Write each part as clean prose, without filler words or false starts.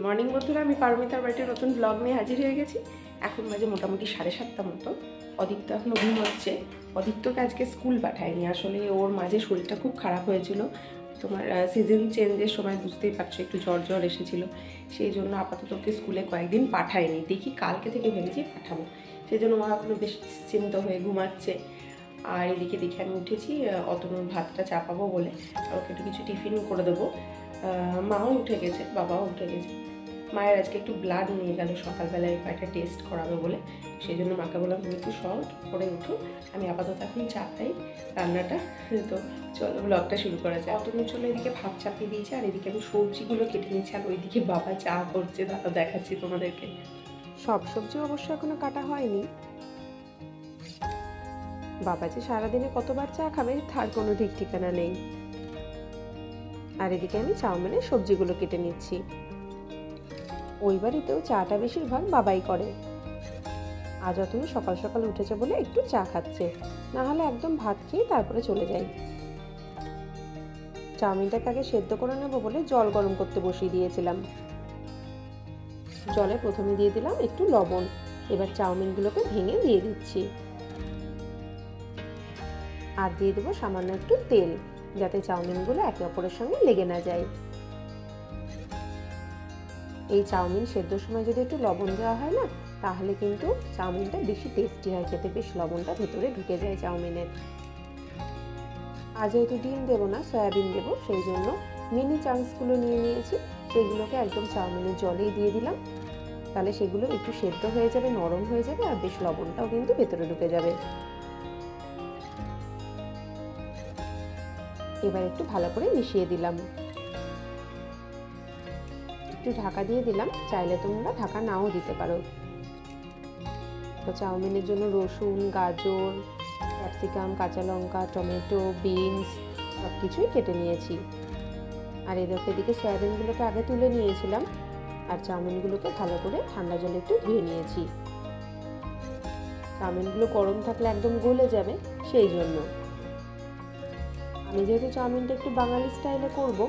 Morning বন্ধুরা, আমি পারমিতার বাড়িতে নতুন ব্লগ নিয়ে হাজির হয়ে গেছি। এখন বাজে মোটামুটি 7:30 মতো। অদিত্য এখনও ঘুমোচ্ছে। অদিত্যকে আজকে স্কুল পাঠায়নি, আসলে ওর মাঝে শরীরটা খুব খারাপ হয়েছিল। তোমার সিজন চেঞ্জের সময় বুঝতেই পারছো, একটু জ্বর জ্বর এসেছিলো, সেই জন্য আপাতত ওকে স্কুলে কয়েকদিন পাঠায়নি। দেখি কালকে থেকে ভেবেছি পাঠাবো, সেই জন্য ও এখনও বেশ চিন্তা হয়ে ঘুমাচ্ছে। আর এদিকে দেখে আমি উঠেছি অতনুর ভাতটা চাপাবো বলে, ওকে একটু কিছু টিফিন করে দেবো। মাও উঠে গেছে, বাবাও উঠে গেছে। মায়ের আজকে একটু ব্লাড নিয়ে গেল সকালবেলায়, কয়েকটা টেস্ট করাবে বলে, সেই জন্য মাকে বললাম তুমি একটু শর্ট করে উঠো, আমি আপাতত এখন চাপাই রান্নাটা। তো চলো ব্লগটা শুরু করা যায়। অতনু চলে এদিকে ভাত চাপিয়ে দিয়েছে, আর এদিকে আমি সবজিগুলো কেটে নিচ্ছি, আর ওইদিকে বাবা চা করছে, দাদা দেখাচ্ছি তোমাদেরকে। সব সবজি অবশ্য এখনো কাটা হয়নি। বাবা যে সারাদিনে কতবার চা খাবে তার কোনো ঠিক ঠিকানা নেই। আর এদিকে আমি চাউমিনের সবজিগুলো কেটে নিচ্ছি। ওই বাড়িতেও চাটা বেশিরভাগ বাবাই করে। আজ অতনু সকাল সকাল উঠেছে বলে একটু চা খাচ্ছে, না হলে একদম ভাত খেয়ে তারপরে চলে যাই। চাউমিনটাকে আগে সেদ্ধ করে নেবো বলে জল গরম করতে বসিয়ে দিয়েছিলাম। জলে প্রথমে দিয়ে দিলাম একটু লবণ, এবার চাউমিনগুলোকে ভেঙে দিয়ে দিচ্ছি। আর দিয়ে দেবো সামান্য একটু তেল, যাতে চাউমিনগুলো একে অপরের সঙ্গে লেগে না যায়। এই চাউমিন সেদ্ধর সময় যদি একটু লবণ দেওয়া হয় না, তাহলে কিন্তু চাউমিনটা বেশি টেস্টি হয় খেতে, বেশ লবণটা ভেতরে ঢুকে যায় চাউমিনের। আজ যেহেতু ডিম দেবো না, সয়াবিন দেবো, সেই জন্য মিনি চাংসগুলো নিয়ে নিয়েছি, সেগুলোকে একদম চাউমিনের জলেই দিয়ে দিলাম। তাহলে সেগুলো একটু সেদ্ধ হয়ে যাবে, নরম হয়ে যাবে, আর বেশ লবণটাও কিন্তু ভেতরে ঢুকে যাবে। এবার একটু ভালো করে মিশিয়ে দিলাম, একটু ঢাকা দিয়ে দিলাম, চাইলে তোমরা ঢাকা নাও দিতে পারো। তো চাউমিনের জন্য রসুন, গাজর, ক্যাপসিকাম, কাঁচা লঙ্কা, টমেটো, বিনস সব কিছুই কেটে নিয়েছি। আর এদিকে সয়াবিনগুলোকে আগে তুলে নিয়েছিলাম, আর চাউমিনগুলোকে ভালো করে ঠান্ডা জলে একটু ধুয়ে নিয়েছি। চাউমিনগুলো গরম থাকলে একদম গলে যাবে, সেই জন্য। আমি যেহেতু চাউমিনটা একটু বাঙালি স্টাইলে করব,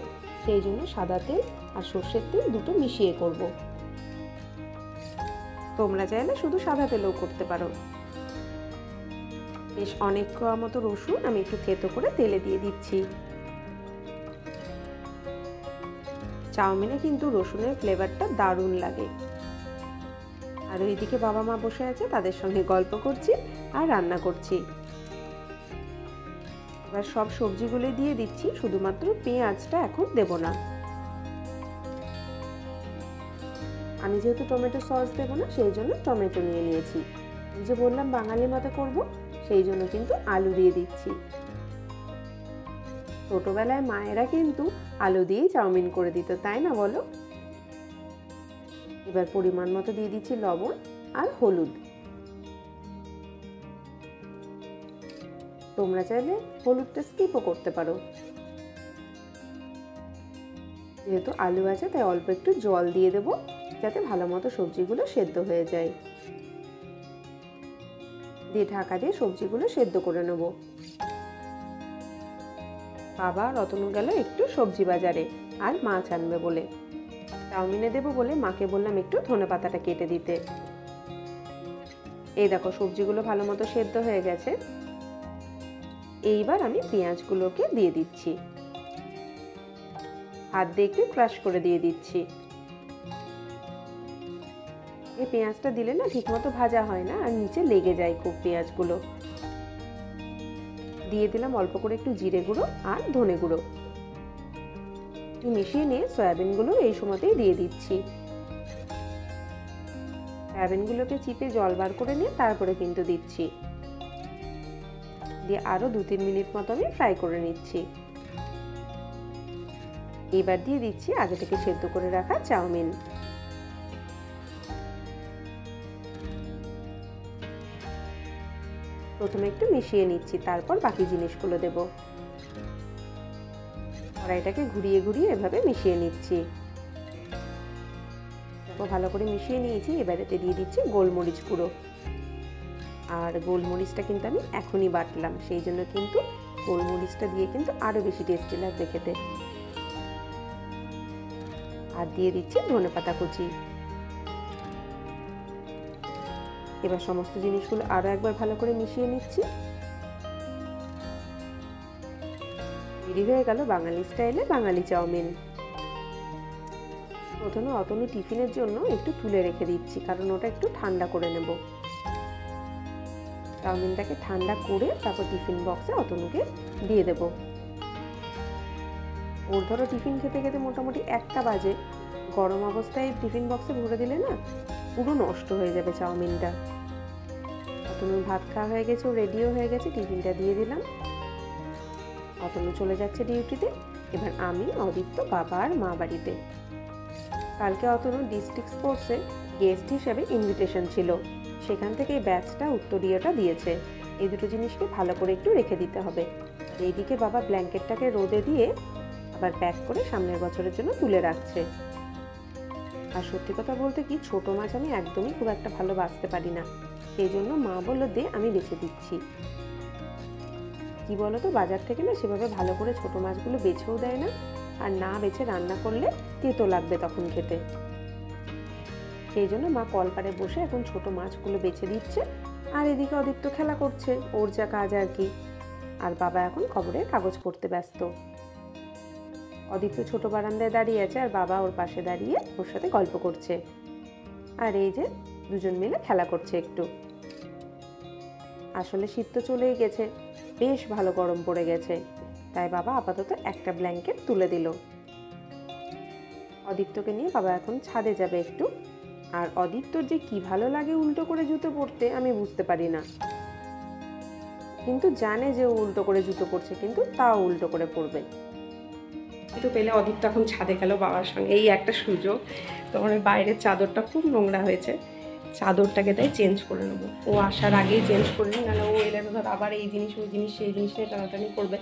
সেই জন্য সাদা তেল আর সর্ষের তেল দুটো মিশিয়ে করব। তোমরা চাইলে শুধু সাদা তেলেও করতে পারো। বেশ অনেক মতো রসুন আমি একটু থেতো করে তেলে দিয়ে দিচ্ছি। চাউমিনে কিন্তু রসুনের ফ্লেভারটা দারুণ লাগে। আর ওইদিকে বাবা মা বসে আছে, তাদের সঙ্গে গল্প করছি আর রান্না করছি। এবার সব সবজিগুলো দিয়ে দিচ্ছি, শুধুমাত্র পেঁয়াজটা এখন দেব না। আমি যেহেতু টমেটো সস দেবো না, সেই জন্য টমেটো নিয়ে নিয়েছি। যে বললাম বাঙালি মতো করব, সেই জন্য কিন্তু আলু দিয়ে দিচ্ছি। ছোটবেলায় মায়েরা কিন্তু আলু দিয়েই চাউমিন করে দিত, তাই না বলো? এবার পরিমাণ মতো দিয়ে দিচ্ছি লবণ আর হলুদ। তোমরা চাইলে হলুদটা স্কিপও করতে পারো। যেহেতু আলু আছে, তাই অল্প একটু জল দিয়ে দেবো, যাতে ভালো মতো সবজিগুলো সেদ্ধ হয়ে যায়। দিয়ে ঢাকা দিয়ে সবজিগুলো সেদ্ধ করে নেব। বাবা রতনু গেল একটু সবজি বাজারে, আর মাছ আনবে বলে। চাউমিনে দেবো বলে মাকে বললাম একটু ধনেপাতাটা কেটে দিতে। এই দেখো সবজিগুলো ভালো মতো সেদ্ধ হয়ে গেছে। এইবার আমি পেঁয়াজগুলোকে দিয়ে দিচ্ছি, হাত দিয়ে একটু ক্রাশ করে দিয়ে দিচ্ছি। এই পেঁয়াজটা দিলে না ঠিকমতো ভাজা হয় না, আর নিচে লেগে যায় খুব পেঁয়াজগুলো। দিয়ে দিলাম অল্প করে একটু জিরে গুঁড়ো আর ধনে গুঁড়ো। মিশিয়ে নিয়ে সয়াবিনগুলো এই সময়তেই দিয়ে দিচ্ছি। সয়াবিনগুলোকে চিপে জল বার করে নিয়ে তারপরে কিন্তু দিচ্ছি। দিয়ে আরো 2-3 মিনিট মতো আমি ফ্রাই করে নিচ্ছি। এবার দিয়ে দিচ্ছি আগে থেকে সেদ্ধ করে রাখা চাউমিন। প্রথমে একটু মিশিয়ে নিচ্ছি, তারপর বাকি জিনিসগুলো দেব। কড়াইটাকে ঘুরিয়ে ঘুরিয়ে এভাবে মিশিয়ে নিচ্ছি। ভালো করে মিশিয়ে নিয়েছি। এবার এতে দিয়ে দিচ্ছি গোলমরিচ গুঁড়ো। আর গোলমরিচটা কিন্তু আমি এখনই বাটলাম, সেই জন্য কিন্তু গোলমরিচটা দিয়ে কিন্তু আরো বেশি টেস্টি লাগবে খেতে। আর দিয়ে দিচ্ছি ধনেপাতা কুচি। এবার সমস্ত জিনিসগুলো আরো একবার ভালো করে মিশিয়ে নিচ্ছি। তৈরি হয়ে গেল বাঙালি স্টাইলে বাঙালি চাউমিন। প্রথমে অতনু টিফিনের জন্য একটু তুলে রেখে দিচ্ছি, কারণ ওটা একটু ঠান্ডা করে নেব। চাউমিনটাকে ঠান্ডা করে তারপর টিফিন বক্সে অতনুকে দিয়ে দেব। ওর ধরো টিফিন খেতে খেতে মোটামুটি 1টা বাজে। গরম অবস্থায় টিফিন বক্সে ভরে দিলে না পুরো নষ্ট হয়ে যাবে চাউমিনটা। অতনুর ভাত খাওয়া হয়ে গেছে, ও রেডিও হয়ে গেছে, টিফিনটা দিয়ে দিলাম। অতনু চলে যাচ্ছে ডিউটিতে। এবার আমি, অদিত্য, বাবা আর মা বাড়িতে। কালকে অতনু ডিস্ট্রিক্ট স্পোর্টসে গেস্ট হিসেবে ইনভিটেশন ছিল, সেখান থেকে এই ব্যাচটা উত্তরীয়টা দিয়েছে। এই দুটো জিনিসকে ভালো করে একটু রেখে দিতে হবে। এইদিকে বাবা ব্ল্যাঙ্কেটটাকে রোদে দিয়ে আবার প্যাক করে সামনের বছরের জন্য তুলে রাখছে। আর সত্যি কথা বলতে কি, ছোট মাছ আমি একদমই খুব একটা ভালো বাছতে পারি না, সেই জন্য মা বললো দে, আমি বেছে দিচ্ছি। কি বলতো, বাজার থেকে না সেভাবে ভালো করে ছোট মাছগুলো বেছেও দেয় না, আর না বেছে রান্না করলে তেতো লাগবে তখন খেতে। সেই জন্য মা কলপারে বসে এখন ছোট মাছগুলো বেছে দিচ্ছে, আর এদিকে অদিত্য খেলা করছে, ওর যা কাজ আর কি। আর বাবা এখন খবরের কাগজ পড়তে ব্যস্ত। অদিত্য ছোট বারান্দায় দাঁড়িয়ে আছে, আর বাবা ওর পাশে দাঁড়িয়ে ওর সাথে গল্প করছে। আর এই যে দুজন মিলে খেলা করছে একটু। আসলে শীত তো চলেই গেছে, বেশ ভালো গরম পড়ে গেছে, তাই বাবা আপাতত একটা ব্ল্যাঙ্কেট তুলে দিল। অদিত্যকে নিয়ে বাবা এখন ছাদে যাবে একটু। আর অদিত্যর যে কি ভালো লাগে উল্টো করে জুতো পরতে, আমি বুঝতে পারি না, কিন্তু জানে যে ও উল্টো করে জুতো পরছে, কিন্তু তাও উল্টো করে পরবে। একটু পেলে অদিত্য এখন ছাদে গেল বাবার সঙ্গে। এই একটা সুযোগ, তোমার বাইরের চাদরটা খুব নোংরা হয়েছে, চাদরটাকে তাই চেঞ্জ করে নেবো। ও আসার আগেই চেঞ্জ করে নিই, নাহলে ও এলে ধর আবার এই জিনিস ওই জিনিস সেই জিনিস নিয়ে টানাটানি করবে।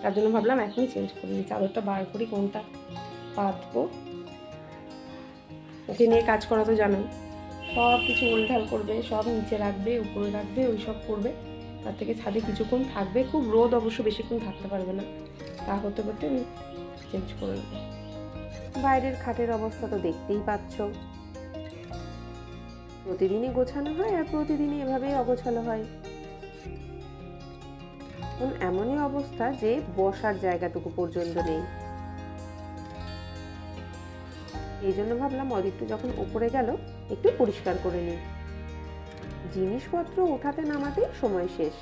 তার জন্য ভাবলাম এখনই চেঞ্জ করে নিই। চাদরটা বার করি, কোনটা পাতবো। ওকে নিয়ে কাজ করা তো জানো, সব কিছু উলঢাল করবে, সব নিচে রাখবে, উপরে রাখবে, ওই সব করবে। তার থেকে ছাদে কিছুক্ষণ থাকবে, খুব রোদ অবশ্য বেশিক্ষণ থাকতে পারবে না, তা করতে করতে আমি চেঞ্জ করে নেবো। বাইরের খাটের অবস্থা তো দেখতেই পাচ্ছ, প্রতিদিনই গোছানো হয় আর প্রতিদিনই এভাবেই অগোছালো হয়। এমনই অবস্থা যে বসার জায়গাটুকু পর্যন্ত নেই। এই জন্য ভাবলাম অদিত্য যখন উপরে গেল একটু পরিষ্কার করে নিই। জিনিসপত্র ওঠাতে নামাতেই সময় শেষ।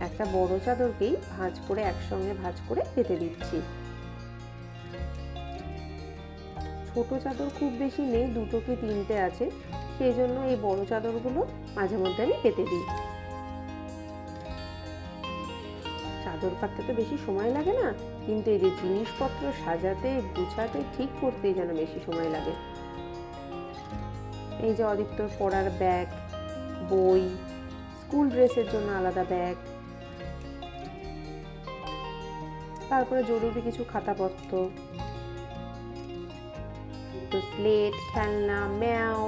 একটা বড় চাদরকেই ভাঁজ করে একসঙ্গে ভাঁজ করে পেতে দিচ্ছি। ছোট চাদর খুব বেশি নেই, 2টো কি 3টে আছে, সেই জন্য এই বড় চাদরগুলো মাঝে মধ্যে আমি পেতে দিই। চাদর পাততে তো বেশি সময় লাগে না, কিন্তু এই যে জিনিসপত্র সাজাতে গুছাতে ঠিক করতেই যেন বেশি সময় লাগে। এই যে অদিত্যর পড়ার ব্যাগ, বই, স্কুল ড্রেসের জন্য আলাদা ব্যাগ, তারপরে জরুরি কিছু খাতাপত্র, স্লেট, খেলনা, ম্যাও,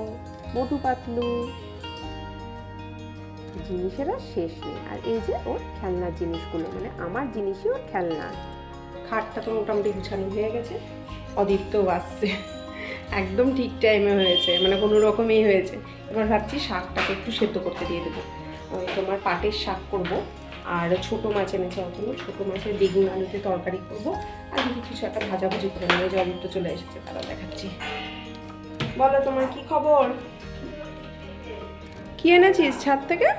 মোটু পাতলু, জিনিসের আর শেষ নেই। আর এই যে ওর খেলনার জিনিসগুলো, মানে আমার জিনিসই ওর খেলনা। খাটটা তো মোটামুটি গুছানো হয়ে গেছে, অদিত্যও আসছে, একদম ঠিক টাইমে হয়েছে, মানে কোনো রকমেই হয়েছে। এবার ভাবছি শাকটাকে একটু সেদ্ধ করতে দিয়ে দেবো। তোমার পাটের শাক করব, আর ছোটো মাছ এনেছে অতনু, ছোটো মাছের বেগুন আলুতে তরকারি করব, আর যদি কিছু একটা ভাজাভুজি করে নেবে। যে অদিত্য চলে এসেছে, তারা দেখাচ্ছি। বলো তোমার কি খবর? কি এনেছিস ছাদ থেকে?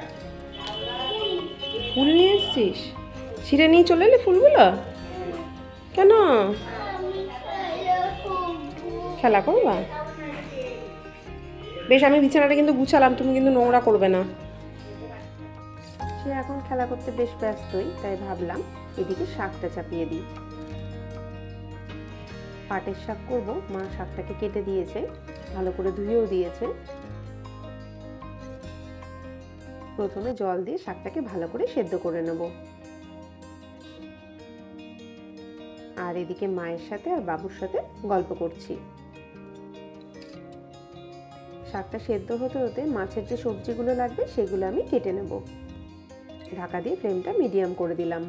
ফুল নিয়ে এসছিস? ছিঁড়ে নিয়ে চলে এলি ফুলগুলো কেন? খেলা করবা? বেশ, আমি বিছানাটা কিন্তু গুছালাম, তুমি কিন্তু নোংরা করবে না। সে এখন খেলা করতে বেশ ব্যস্তই, তাই ভাবলাম এদিকে শাকটা চাপিয়ে দিই। পাটের শাক করব, মা শাকটাকে কেটে দিয়েছে, ভালো করে ধুয়েও দিয়েছে। প্রথমে জল দিয়ে শাকটাকে ভালো করে সেদ্ধ করে নেব। আর এদিকে মায়ের সাথে আর বাবুর সাথে গল্প করছি। শাকটা সেদ্ধ হতে হতে মাছের যে সবজিগুলো লাগবে সেগুলো আমি কেটে নেব। ঢাকা দিয়ে ফ্লেমটা মিডিয়াম করে দিলাম।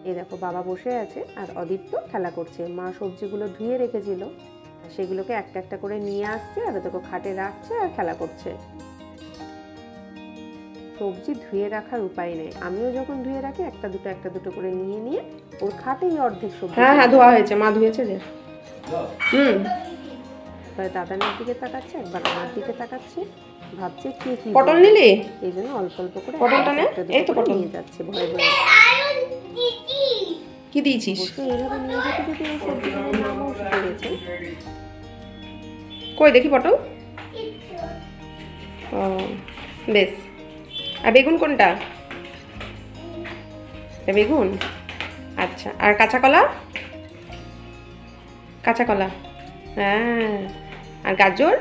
এই দেখো বাবা বসে আছে আর অদীপ্ত খেলা করছে। মা সবজিগুলো ধুয়ে রেখেছিল, সেগুলোকে একটা একটা করে নিয়ে আসছে আর দেখো খাটে রাখছে আর খেলা করছে। সবজি ধুয়ে রাখার উপায় নেই, আমিও যখন ধুয়ে রাখি একটা দুটো করে নিয়ে নিয়ে ওর খাটেই অর্ধেক সবজি। হ্যাঁ ধোয়া হয়েছে, মা ধুয়েছে যে। একবার দাদানের দিকে তাকাচ্ছে, একবার আমার দিকে তাকাচ্ছে, ভাবছে কে কি পটল নিলি, এই জন্য অল্প অল্প করে পটলটা নে, এই তো পটল নিয়ে যাচ্ছে ভয়ে ভয়ে। কি দিয়েছিস? এইভাবে নিয়ে যেতে যেতে এই সবজিগুলোর নামও শিখে গেছে। কই দেখি পটল। ও বেশ। আর বেগুন কোনটা? বেগুন, আচ্ছা। আর কাঁচা কলা? কাঁচা কলা, হ্যাঁ। আর গাজর,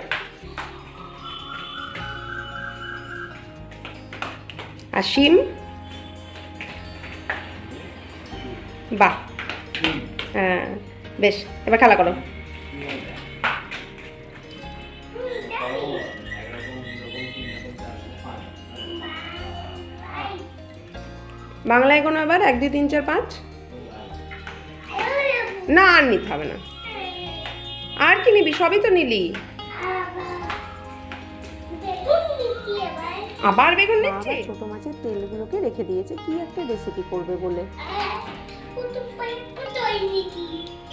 আর শিম, বাহ, হ্যাঁ বেশ। এবার খেলা করো। বাংলায় কোনো এবার 1 2 3 4 5 না, আর নিতে হবে না। আর কি নিবি? সবই তো নিলি। আবার বেগুন নিচ্ছি। ছোট মাছের তেলগুলোকে রেখে দিয়েছে কি একটা রেসিপি করবে বলে।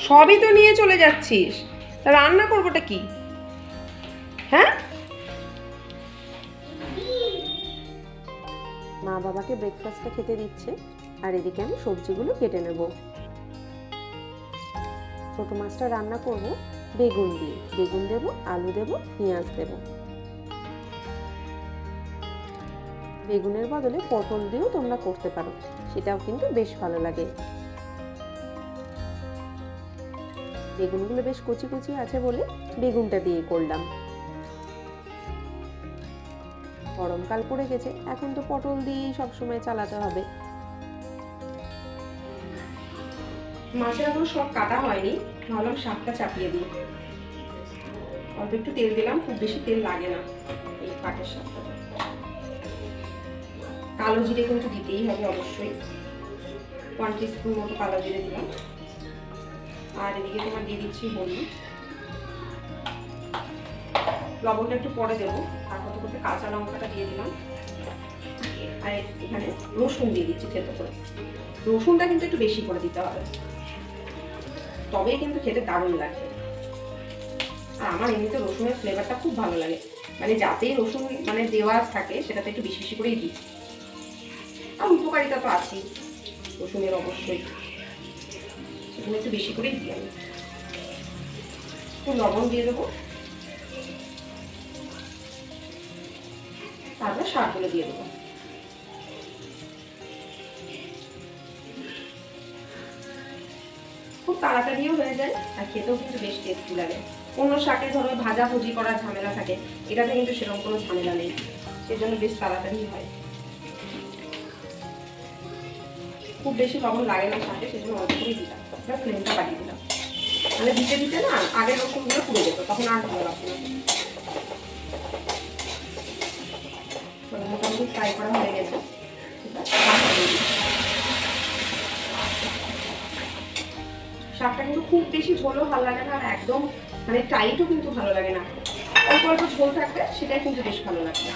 সবই তো নিয়ে চলে যাচ্ছিস, তা রান্না করবোটা কি? হ্যাঁ, মা বাবাকে ব্রেকফাস্টটা খেতে দিচ্ছে আর এদিকে আমি সবজিগুলো কেটে নেব। ছোট মাছটা রান্না করব বেগুন দিয়ে, বেগুন দেব, আলু দেব, পেঁয়াজ দেব। বেগুনের বদলে পটল দিয়েও তোমরা করতে পারো, সেটাও কিন্তু বেশ ভালো লাগে। বেগুনগুলো বেশ কচি কচি আছে বলে বেগুনটা দিয়ে করলাম। গরমকাল পড়ে গেছে, এখন তো পটল দিয়েই সবসময় চালাতে হবে। মাছের এখন সব কাটা হয়নি, ভাবলাম শাকটা চাপিয়ে দিই। অল্প একটু তেল দিলাম, খুব বেশি তেল লাগে না এই পাটের শাকটা। কালো জিরে কিন্তু দিতেই হবে অবশ্যই, 1 টিস্পুন মতো কালো জিরে দিলাম। আর এদিকে তোমার দিয়ে দিচ্ছি হলুদ, লবণটা একটু পরে দেবো। আর কত করতে কাঁচা লঙ্কাটা দিয়ে দিলাম। আর এখানে রসুন দিয়ে দিচ্ছি থেতো করে। রসুনটা কিন্তু একটু বেশি করে দিতে হবে, তবেই কিন্তু খেতে দারুণ লাগবে। আর আমার এমনিতে রসুনের ফ্লেভারটা খুব ভালো লাগে, মানে যাতেই রসুন মানে দেওয়া থাকে সেটাতে একটু বেশি বেশি করেই দিই। আর উপকারিতা তো আছেই রসুনের, অবশ্যই সেখানে একটু বেশি করেই দিই আমি। একটু লবণ দিয়ে দেবো, তারপর শাকগুলো দিয়ে দেবো। খুব তাড়াতাড়িও হয়ে যায় আর খেতেও কিন্তু বেশ টেস্টি লাগে। অন্য শাকে ধরো ভাজা ভুজি করার ঝামেলা থাকে, এটাতে কিন্তু সেরকম কোনো ঝামেলা নেই, সেজন্য বেশ তাড়াতাড়ি হয়। খুব বেশি লবণ লাগে না শাকে, সেজন্য অল্প করেই দিলাম। ফ্লেমটা বাড়িয়ে দিলাম, মানে দিতে দিতে না আগের রকমগুলো পুড়ে যেত, তখন আর ভালো লাগতো না। মোটামুটি ফ্রাই করা হয়ে গেছে। শাকটা কিন্তু খুব বেশি ঝোলও ভালো লাগে না, আর একদম মানে টাইটও কিন্তু ভালো লাগে না। অল্প অল্প ঝোল থাকবে, সেটাই কিন্তু বেশ ভালো লাগবে।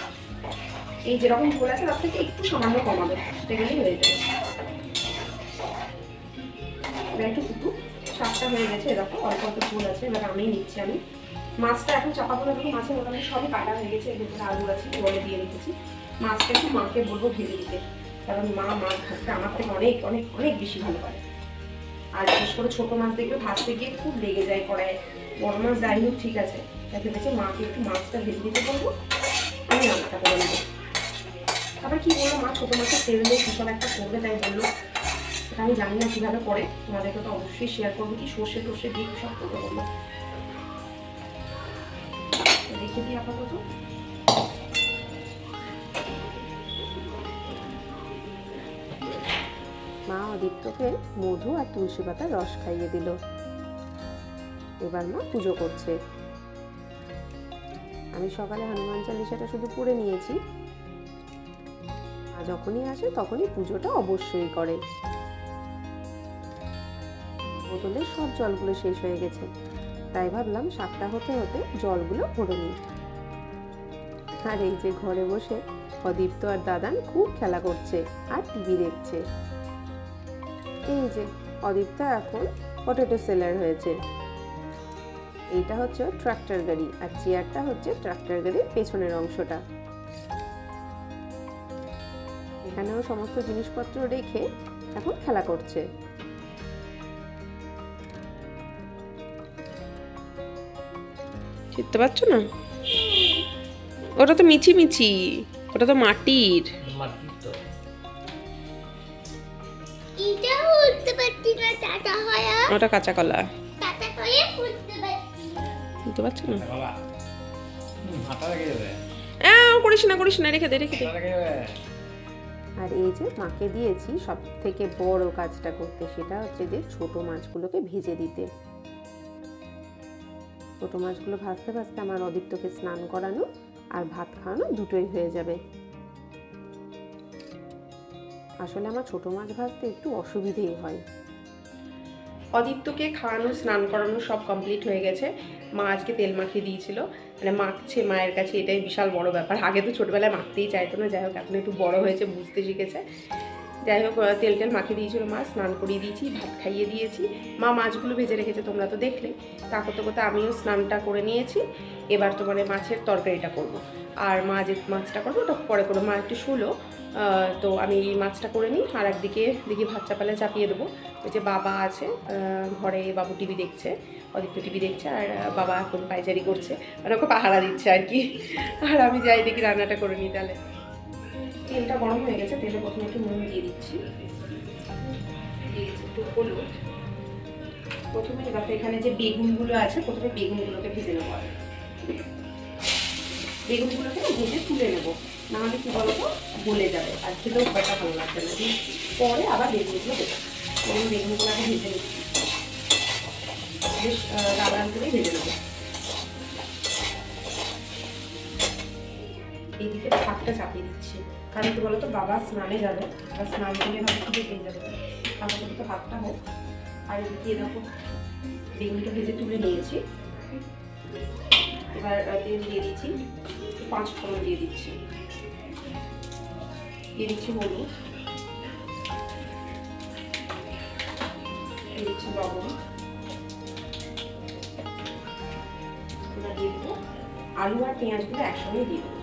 এই যেরকম ঝোল আছে তার থেকে একটু সামান্য কমাবে, সেটা গেলেই হয়ে যাবে। এবার একটু ফুটু, শাকটা হয়ে গেছে, এরকম অল্প অল্প ঝোল আছে। এবার আমি নিচ্ছি আমি মাছটা, এখন চাপা করে দেবো। মাছের মোটামুটি সবই কাটা হয়ে গেছে, এর ভিতরে আলু আছে, জলে দিয়ে রেখেছি। মাছটা একটু মাকে বলবো ভেজে দিতে, কারণ মা মাছ ভাজতে আমার থেকে অনেক অনেক অনেক বেশি ভালো পারে। আর বিশেষ করে ছোটো মাছ দেখবে ভাজতে গিয়ে খুব লেগে যায় কড়াইয়ে। বড় মাছ যাই হোক ঠিক আছে, তাই ভেবেছে মাকে একটু মাছটা ভেজে দিতে বলবো, আমি রান্নাটা করে নেবো। আবার কি বললো মা ছোটো মাছের তেল দিয়ে কিসব একটা করবে, তাই বললো। সেটা আমি জানি না কীভাবে করে, তোমাদেরকে তো অবশ্যই শেয়ার করবো। কি সর্ষে টর্ষে দিয়ে সব করবে বললো, রেখে দিই আপাতত। মা অদীপ্তকে মধু আর তুলসী পাতার রস খাইয়ে দিল। এবার মা পুজো করছে। আমি সকালে হনুমান চালিসাটা শুধু পড়ে নিয়েছি, মা যখনই আসে তখনই পুজোটা অবশ্যই করে। বোতলের সব জলগুলো শেষ হয়ে গেছে, তাই ভাবলাম 7টা হতে হতে জলগুলো ভরে নিই। আর এই যে ঘরে বসে অদীপ্ত আর দাদান খুব খেলা করছে আর টিভি দেখছে। এই যে অদীপ্ত এখন পটেটো সেলার হয়েছে। এইটা হচ্ছে ট্রাক্টর গাড়ি আর চেয়ারটা হচ্ছে ট্রাক্টর গাড়ির পেছনের অংশটা। এখানেও সমস্ত জিনিসপত্র রেখে এখন খেলা করছে। চিনতে পারছো না? ওটা তো মিছি মিছি, ওটা তো মাটির। ওটা কাঁচা কলা। বুঝতে পারছো না? করিস না, রেখে দে। আর এই যে মাকে দিয়েছি সব থেকে বড় কাজটা করতে, সেটা হচ্ছে যে ছোট মাছগুলোকে ভেজে দিতে। ছোট মাছগুলো ভাজতে ভাজতে আমার অদীপ্তকে স্নান করানো আর ভাত খাওয়ানো দুটোই হয়ে যাবে। আসলে আমার ছোট মাছ ভাজতে একটু অসুবিধেই হয়। অদীপ্তকে খাওয়ানো, স্নান করানো সব কমপ্লিট হয়ে গেছে। মা আজকে তেল মাখিয়ে দিয়েছিল, মানে মাখছে মায়ের কাছে, এটাই বিশাল বড় ব্যাপার। আগে তো ছোটবেলায় মাখতেই চাইতো না, যাই হোক এখন একটু বড় হয়েছে, বুঝতে শিখেছে। যাই হোক তেল মাখিয়ে দিয়েছিল মা, স্নান করিয়ে দিয়েছি, ভাত খাইয়ে দিয়েছি। মা মাছগুলো ভেজে রেখেছে, তোমরা তো দেখলে। তা করতে করতে আমিও স্নানটা করে নিয়েছি। এবার তোমার মাছের তরকারিটা করব। আর মা যে মাছটা করবো ওটা পরে করবো, মা একটু শুলো, তো আমি এই মাছটা করে নিই। আর একদিকে দেখি ভাত চাপালে চাপিয়ে দেবো। ওই যে বাবা আছে ঘরে, বাবু টিভি দেখছে, অদীপ্ত টিভি দেখছে, আর বাবা এখন পায়চারি করছে, মানে ওকে পাহারা দিচ্ছে আর কি। আর আমি যাই দেখি রান্নাটা করে নিই। তাহলে তেলটা গরম হয়ে গেছে, তেলে প্রথমে একটু নুন দিয়ে দিচ্ছি, একটু হলুদ। প্রথমে দেখো এখানে যে বেগুনগুলো আছে, প্রথমে বেগুনগুলোকে ভেজে নেবো। বেগুনগুলোকে ভেজে তুলে নেবো, নাহলে কি বলতো গলে যাবে আর খেতেও খুব একটা ভালো লাগবে না। পরে আবার বেগুনগুলো দেবো। বেগুনগুলো আগে ভেজে নিচ্ছি, বেশ লাল করে ভেজে নেবো। এইদিকে ভাতটা চাপিয়ে দিচ্ছি, কারণ কি বলতো বাবা স্নানে যাবে, আর স্নান করলে হয়তো খুবই পেয়ে যাবে। তাহলে তো ভাতটা হোক। আর এদিকে দেখো বেগুনটা ভেজে তুলে নিয়েছি। এবার তেল দিয়ে দিচ্ছি, 5 ফোড়ন দিয়ে দিচ্ছি, হলুদ, দিয়ে দিচ্ছি লবণ। এবার দিয়ে দেবো আলু আর পেঁয়াজগুলো একসঙ্গে দিয়ে দেবো।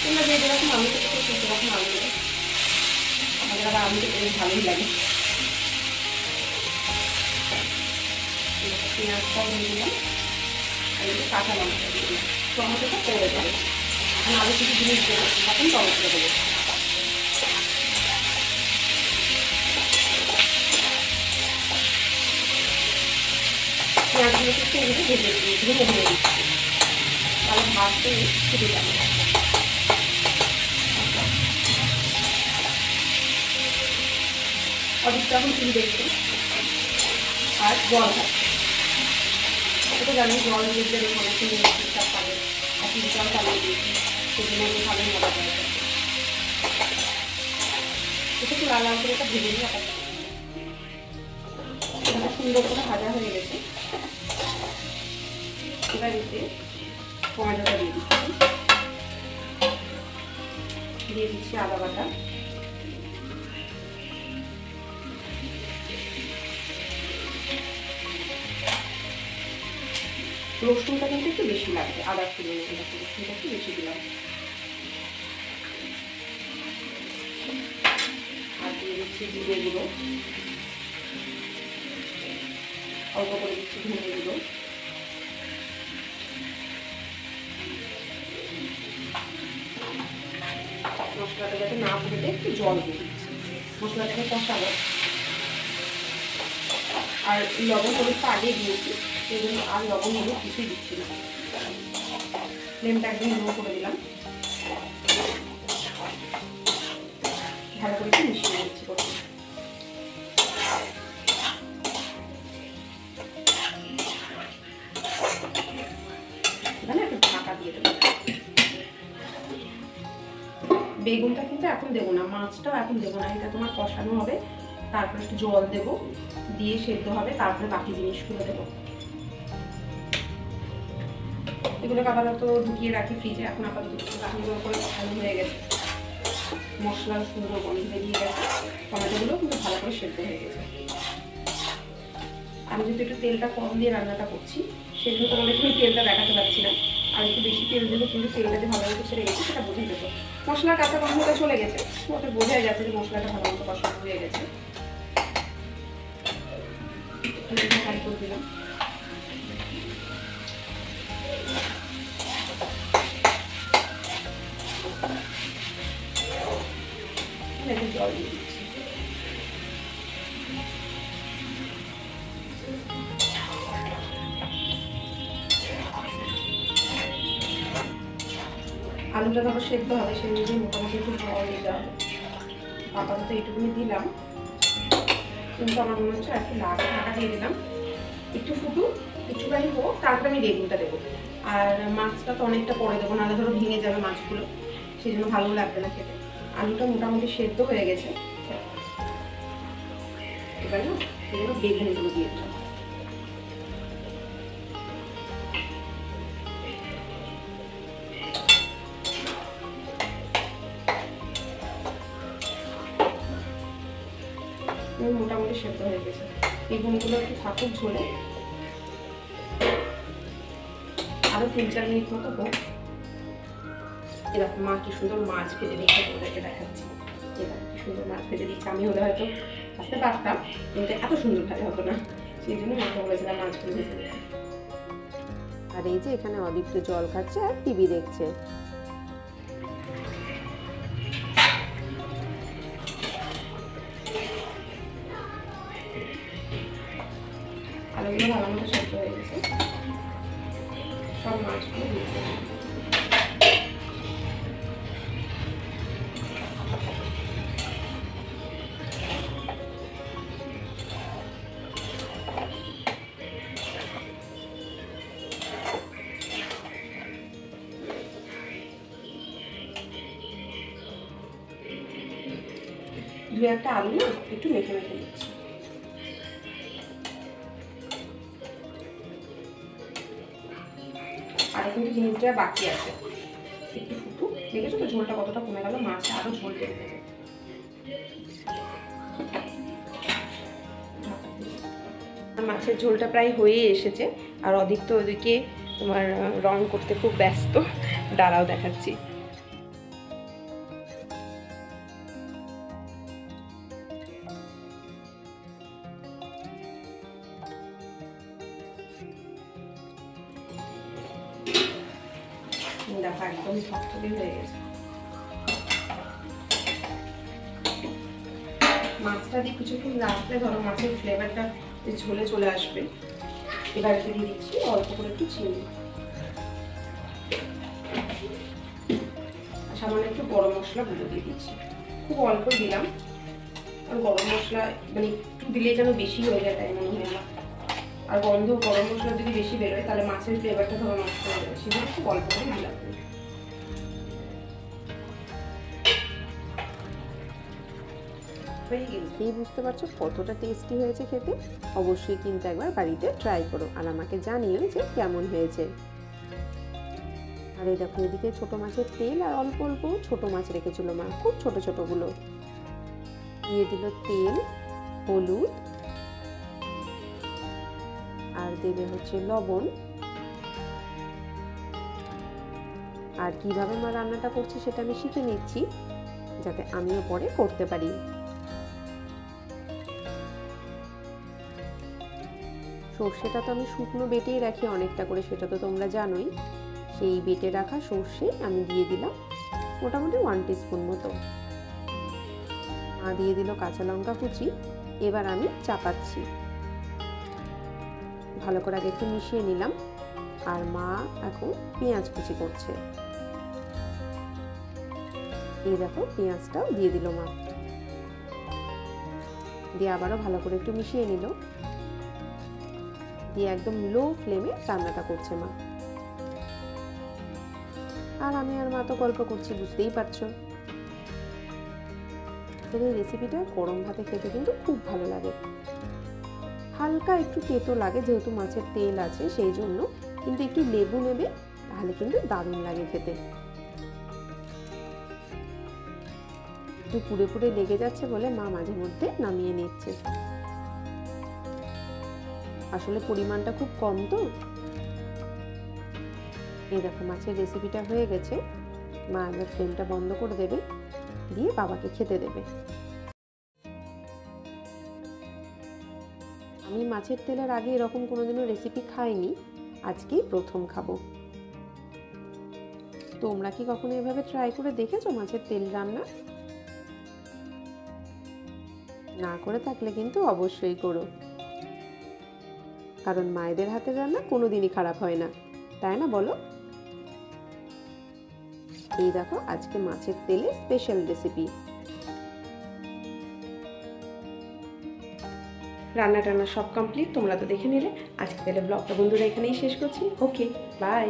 তোমরা যে যেরকম আলু খেতে সেরকম আলু দেবে, আমাদের আবার আলু খেতে বেশ ভালোই লাগে। পেঁয়াজটাও দিয়ে দিলাম, আর একটু কাঁচা লঙ্কা দিয়ে দিলাম। টমেটোটা পড়ে যাবে, আমি আলু কিছু জিনিস দেবো, তখন টমেটো দেবো। পেঁয়াজগুলোকে একটু ভেজে দিচ্ছি, তাহলে ভাতটা ফুটে যাবে। অদীপ্ত এখন টিভি দেখছে আর জল খাচ্ছে। এটা জানি জল দিয়ে অনেকক্ষণ ঠিকঠাক পাবে, আর টিভি জল চালিয়ে দিয়েছি, সেজন্য ভালোই মজা করে। এটা একটু লাল লাল করে একটা ভেজে নিয়ে এটা সুন্দর করে ভাজা হয়ে গেছে। এবার এতে টমেটোটা দিয়ে দিচ্ছি আদা বাটা, রসুনটা কিন্তু একটু বেশি লাগবে, আদার তুলনায় রসুনটা একটু বেশি দিলাম। আর দিয়ে দিচ্ছি জিরে গুঁড়ো, অল্প করে দিচ্ছি ধনে গুঁড়ো, মশলাটা যাতে না ফুটে একটু জল দিয়ে দিচ্ছি, মশলাটাকে কষাবো। আর লবণ হলুদটা আগে দিয়েছি, সেজন্য আর লবণ হলুদ কিছুই দিচ্ছি না। ফ্লেমটা একদম লো করে দিলাম, ভালো করে একটু মিশিয়ে দিচ্ছি। এখানে একটু ঢাকা দিয়ে দেবো। বেগুনটা কিন্তু এখন দেবো না, মাছটাও এখন দেবো না, এটা তোমার কষানো হবে, তারপর একটু জল দেবো, দিয়ে সেদ্ধ হবে, তারপরে বাকি জিনিসগুলো দেবো। এগুলোকে আপাতত ঢুকিয়ে রাখি ফ্রিজে। এখন আপাতত সুন্দর করে কষানো হয়ে গেছে, মশলার সুন্দর গন্ধ বেরিয়ে গেছে, টমেটোগুলো কিন্তু ভালো করে সেদ্ধ হয়ে গেছে। আমি যেহেতু একটু তেলটা কম দিয়ে রান্নাটা করছি, সেজন্য তোমাদেরকে আমি তেলটা দেখাতে পারছি না। আর একটু বেশি তেল দেবো, কিন্তু তেলটা যে ভালো মতো ছেড়ে গেছে সেটা বোঝা যেত। মশলার কাঁচা গন্ধটা চলে গেছে, ওতে বোঝাই যাচ্ছে যে মশলাটা ভালো মতো কষানো হয়ে গেছে। হাই করে দিলাম। জল দিয়ে দিচ্ছি। আলুটা যখন সেদ্ধ হবে সেই অনুযায়ী মোটামুটি একটু জল দিতে হবে। আপাতত এইটুকুনি দিলাম, কিন্তু আমার মনে হচ্ছে একটু ঢাকা দিয়ে দিলাম, একটু ফুটুক, একটুখানি হোক, তারপরে আমি বেগুনটা দেবো। আর মাছটা তো অনেকটা পরে দেবো, নাহলে ধরো ভেঙে যাবে মাছগুলো, সেই জন্য ভালো লাগবে না খেতে। আলুটা মোটামুটি সেদ্ধ হয়ে গেছে, এবার না সেগুলো বেগুনগুলো দিয়ে দিলাম। মোটামুটি সেদ্ধ হয়ে গেছে, বেগুনগুলো একটু থাকুক ঝোলে, আরো 3-4 মিনিট মতো হোক। এরকম মা কি সুন্দর মাছ ভেজে দিচ্ছে, ওদেরকে দেখাচ্ছি। এরকম কি সুন্দর মাছ ভেজে দিচ্ছে, আমি হলে হয়তো আসতে পারতাম, কিন্তু এত সুন্দর ভাজা হতো না, সেই জন্য মাকে বলেছিলাম মাছগুলো ভেজে দিতে। আর এই যে এখানে অদিত্য জল খাচ্ছে আর টিভি দেখছে। আলুগুলো ভালো মতো সেদ্ধ হয়ে গেছে, সব মাছগুলো দিয়ে দিলাম। দু একটা আলু না একটু মেখে মেখে দিচ্ছি। আর কিন্তু জিনিসটা বাকি আছে, একটু ফুটুক। দেখেছো তো ঝোলটা কতটা কমে গেল, মাছটা আরো ঝোল টেনে দেবে। মাছের ঝোলটা প্রায় হয়ে এসেছে, আর অদিত্য ওদিকে তোমার রং করতে খুব ব্যস্ত, দাঁড়াও দেখাচ্ছি। দেখো একদম থকথকে হয়ে গেছে। মাছটা দিয়ে কিছুক্ষণ রাখলে ধরো মাছের ফ্লেভারটা ঝোলে চলে আসবে। এবার দিয়ে দিচ্ছি অল্প করে একটু চিনি, সামান্য একটু গরম মশলা গুঁড়ো দিয়ে দিচ্ছি, খুব অল্প দিলাম, আর গরম মশলা মানে একটু দিলে যেন বেশি হয়ে যায় তাই মনে হয় আমার। আর গন্ধ গরম মশলা যদি বেশি বেরোয় তাহলে মাছের ফ্লেভারটা ধরো নষ্ট হয়ে যাবে, সেজন্য খুব অল্প করে দিলাম। এই বুঝতে পারছো কতটা টেস্টি হয়েছে খেতে। অবশ্যই কিন্তু একবার বাড়িতে ট্রাই করো আর আমাকে জানিও যে কেমন হয়েছে। আর এই দেখো এদিকে ছোট মাছের তেল আর অল্প অল্প ছোট মাছ রেখেছিল মা, খুব ছোট ছোট গুলো। দিয়ে দিল তেল, হলুদ, আর দেবে হচ্ছে লবণ। আর কিভাবে মা রান্নাটা করছে সেটা আমি শিখে নিচ্ছি, যাতে আমিও পরে করতে পারি। সর্ষেটা তো আমি শুকনো বেটেই রাখি অনেকটা করে, সেটা তো তোমরা জানোই। সেই বেটে রাখা সর্ষে আমি দিয়ে দিলাম মোটামুটি 1 টিস্পুন মতো। দিয়ে দিল কাঁচা লঙ্কা কুচি। এবার আমি চাপাচ্ছি, ভালো করে আগে একটু মিশিয়ে নিলাম। আর মা এখন পেঁয়াজ কুচি করছে। এই দেখো পেঁয়াজটাও দিয়ে দিল মা, দিয়ে আবারও ভালো করে একটু মিশিয়ে নিল, দিয়ে একদম লো ফ্লেমে রান্নাটা করছে মা। আর আমি আর মা তো গল্প করছি, বুঝতেই পারছো। মাছের এই রেসিপিটা গরম ভাতে খেতে কিন্তু খুব ভালো লাগে। হালকা একটু তেতো লাগে যেহেতু মাছের তেল আছে সেই জন্য, কিন্তু একটু লেবু নেবে তাহলে কিন্তু দারুণ লাগে খেতে। একটু পুড়ে পুড়ে লেগে যাচ্ছে বলে মা মাঝে মধ্যে নামিয়ে নিচ্ছে। আসলে পরিমাণটা খুব কম তো। এই দেখো মাছের রেসিপিটা হয়ে গেছে। মা এবার ফ্লেমটা বন্ধ করে দেবে, দিয়ে বাবাকে খেতে দেবে। আমি মাছের তেলের আগে এরকম কোনোদিনও রেসিপি খাইনি, আজকেই প্রথম খাবো। তোমরা কি কখনো এভাবে ট্রাই করে দেখেছো মাছের তেল রান্না? না করে থাকলে কিন্তু অবশ্যই করো, কারণ মায়েদের হাতের রান্না কোনোদিনই খারাপ হয় না, তাই না বলো? এই দেখো আজকে মাছের তেলে স্পেশাল রেসিপি। রান্না টান্না সব কমপ্লিট, তোমরা তো দেখে নিলে। আজকে তাহলে ব্লগটা বন্ধুরা এখানেই শেষ করছি। ওকে, বাই।